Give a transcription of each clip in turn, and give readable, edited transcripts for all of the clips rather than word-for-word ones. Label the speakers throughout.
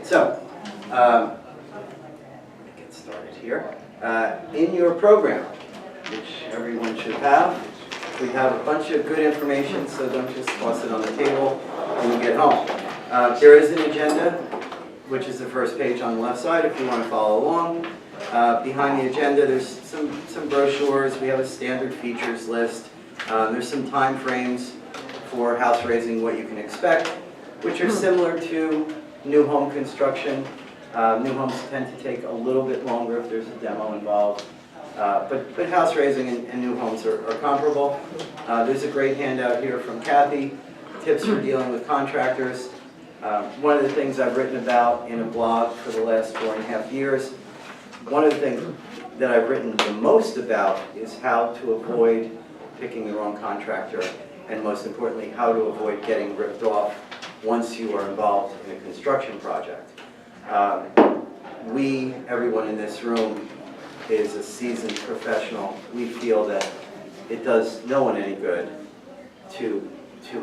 Speaker 1: So, get started here. In your program, which everyone should have, we have a bunch of good information, so don't just toss it on the table when you get home. There is an agenda, which is the first page on the left side if you want to follow along. Behind the agenda, there's some brochures. We have a standard features list. There's some time frames for house raising, what you can expect, which are similar to new home construction. New homes tend to take a little bit longer if there's a demo involved. But house raising and new homes are comparable. There's a great handout here from Kathy, tips for dealing with contractors. One of the things I've written about in a blog for the last 4.5 years, one of the things that I've written the most about is how to avoid picking the wrong contractor, and most importantly, how to avoid getting ripped off once you are involved in a construction project. Everyone in this room is a seasoned professional. We feel that it does no one any good to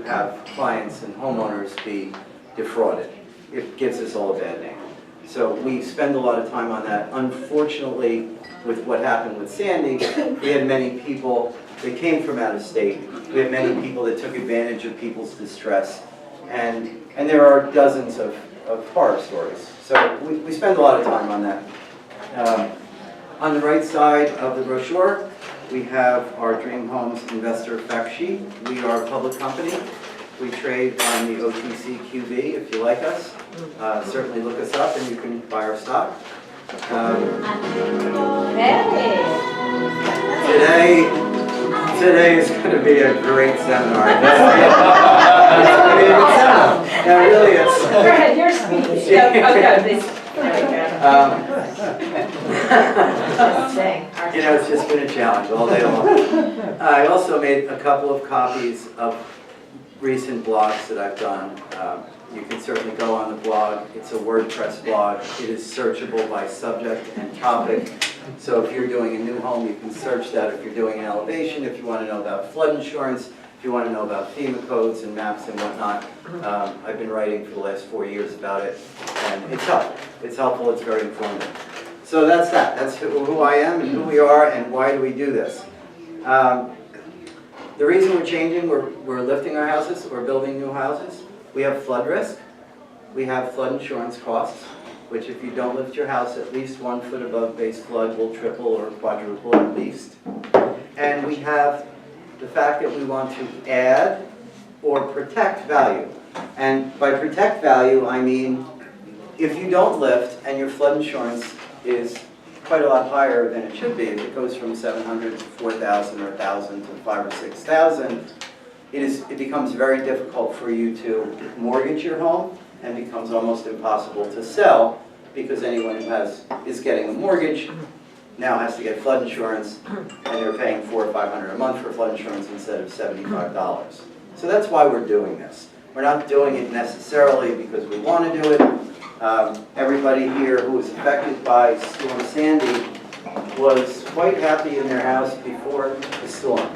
Speaker 1: have clients and homeowners be defrauded. It gives us all a bad name. So we spend a lot of time on that. Unfortunately, with what happened with Sandy, we had many people that came from out of state. We had many people that took advantage of people's distress. And there are dozens of horror stories. So we spend a lot of time on that. On the right side of the brochure, we have our Dream Homes investor fact sheet. We are a public company. We trade on the OTCQB if you like us. Certainly look us up and you can buy our stock. Today is going to be a great seminar. It's going to be a good seminar. Yeah, really is.
Speaker 2: Go ahead, your speech.
Speaker 1: You know, it's just been a challenge all day long. I also made a couple of copies of recent blogs that I've done. You can certainly go on the blog. It's a WordPress blog. It is searchable by subject and topic. So if you're doing a new home, you can search that. If you're doing an elevation, if you want to know about flood insurance, if you want to know about FEMA codes and maps and whatnot, I've been writing for the last 4 years about it, and it's helpful. It's helpful. It's very informative. So that's that. That's who I am and who we are and why do we do this. The reason we're changing, we're lifting our houses, we're building new houses. We have flood risk. We have flood insurance costs, which if you don't lift your house at least 1 foot above base flood will triple or quadruple at least. And we have the fact that we want to add or protect value. And by protect value, I mean if you don't lift and your flood insurance is quite a lot higher than it should be, if it goes from $700 to $4,000 or $1,000 to $5,000 or $6,000, it becomes very difficult for you to mortgage your home and becomes almost impossible to sell because anyone who is getting a mortgage now has to get flood insurance and they're paying $400 or $500 a month for flood insurance instead of $75. So that's why we're doing this. We're not doing it necessarily because we want to do it. Everybody here who was affected by Storm Sandy was quite happy in their house before the storm.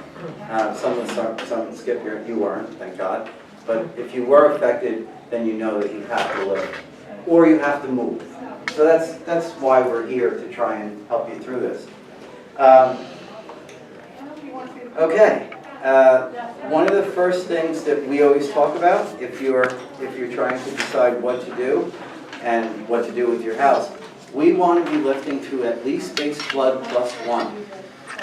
Speaker 1: Some skip here, you weren't, thank God. But if you were affected, then you know that you have to live, or you have to move. So that's why we're here, to try and help you through this. Okay. One of the first things that we always talk about, if you're trying to decide what to do and what to do with your house, we want to be lifting to at least base flood +1.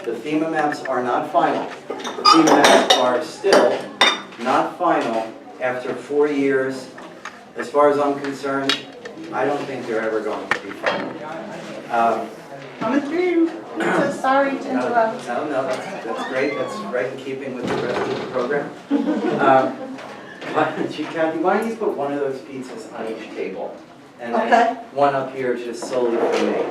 Speaker 1: The FEMA maps are not final. The FEMA maps are still not final after 4 years. As far as I'm concerned, I don't think they're ever going to be final.
Speaker 3: I'm through. I'm so sorry to interrupt.
Speaker 1: No, that's great. That's right in keeping with the rest of the program. Kathy, why don't you put one of those pizzas on each table? And then one up here just solely for me.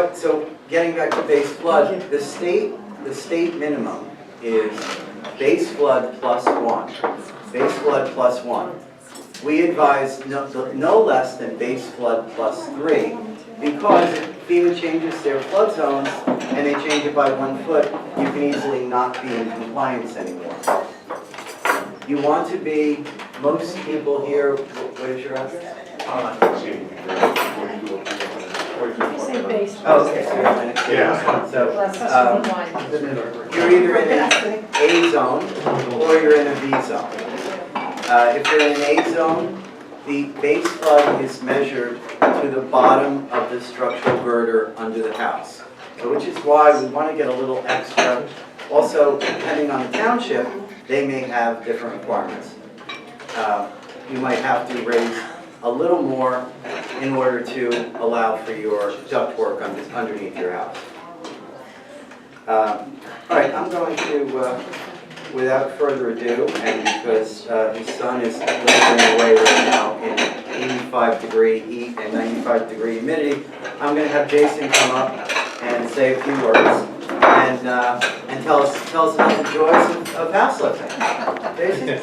Speaker 1: So getting back to base flood, the state minimum is base flood +1. Base flood +1. We advise no less than base flood +3 because FEMA changes their flood zones and they change it by 1 foot, you can easily not be in compliance anymore. You want to be, most people here, what is your address?
Speaker 2: You say base.
Speaker 1: Oh, okay, so you're in a-
Speaker 4: Yeah.
Speaker 1: So,
Speaker 2: Plus one.
Speaker 1: you're either in an A zone or you're in a B zone. If you're in an A zone, the base flood is measured to the bottom of the structural girder under the house. So which is why we want to get a little extra. Also, depending on the township, they may have different requirements. You might have to raise a little more in order to allow for your ductwork underneath your house. All right, I'm going to, without further ado, and because his son is laboring away right now in 85-degree heat and 95-degree humidity, I'm going to have Jason come up and say a few words and tell us about the joys of house lifting. Jason?